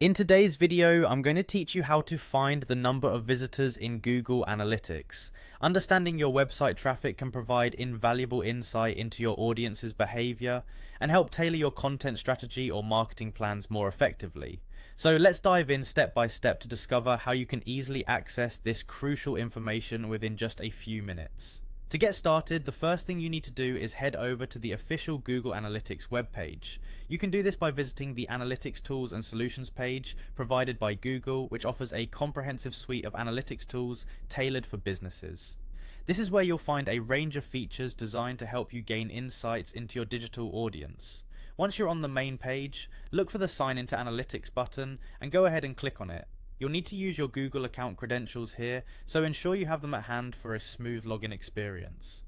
In today's video, I'm going to teach you how to find the number of visitors in Google Analytics. Understanding your website traffic can provide invaluable insight into your audience's behavior and help tailor your content strategy or marketing plans more effectively. So let's dive in step by step to discover how you can easily access this crucial information within just a few minutes. To get started, the first thing you need to do is head over to the official Google Analytics webpage. You can do this by visiting the Analytics Tools and Solutions page provided by Google, which offers a comprehensive suite of analytics tools tailored for businesses. This is where you'll find a range of features designed to help you gain insights into your digital audience. Once you're on the main page, look for the Sign into Analytics button and go ahead and click on it. You'll need to use your Google account credentials here, so ensure you have them at hand for a smooth login experience.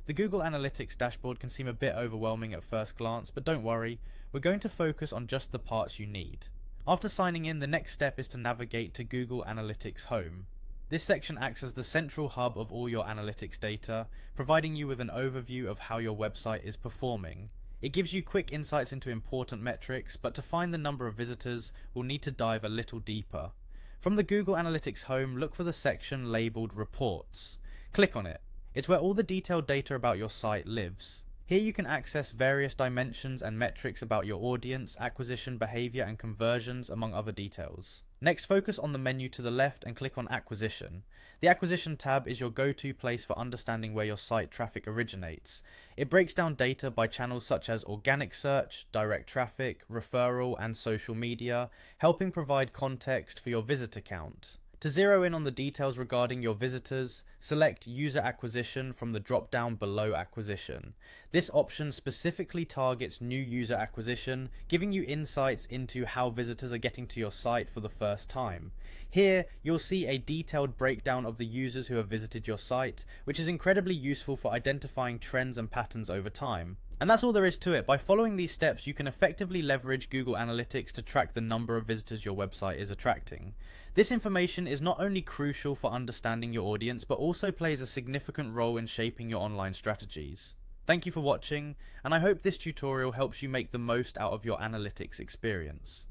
The Google Analytics dashboard can seem a bit overwhelming at first glance, but don't worry, we're going to focus on just the parts you need. After signing in, the next step is to navigate to Google Analytics Home. This section acts as the central hub of all your analytics data, providing you with an overview of how your website is performing. It gives you quick insights into important metrics, but to find the number of visitors, we'll need to dive a little deeper. From the Google Analytics home, look for the section labeled Reports. Click on it. It's where all the detailed data about your site lives. Here you can access various dimensions and metrics about your audience, acquisition behavior, and conversions, among other details. Next, focus on the menu to the left and click on Acquisition. The Acquisition tab is your go-to place for understanding where your site traffic originates. It breaks down data by channels such as organic search, direct traffic, referral, and social media, helping provide context for your visitor count. To zero in on the details regarding your visitors, select User Acquisition from the drop-down below Acquisition. This option specifically targets new user acquisition, giving you insights into how visitors are getting to your site for the first time. Here, you'll see a detailed breakdown of the users who have visited your site, which is incredibly useful for identifying trends and patterns over time. And that's all there is to it. By following these steps, you can effectively leverage Google Analytics to track the number of visitors your website is attracting. This information is not only crucial for understanding your audience, but also plays a significant role in shaping your online strategies. Thank you for watching, and I hope this tutorial helps you make the most out of your analytics experience.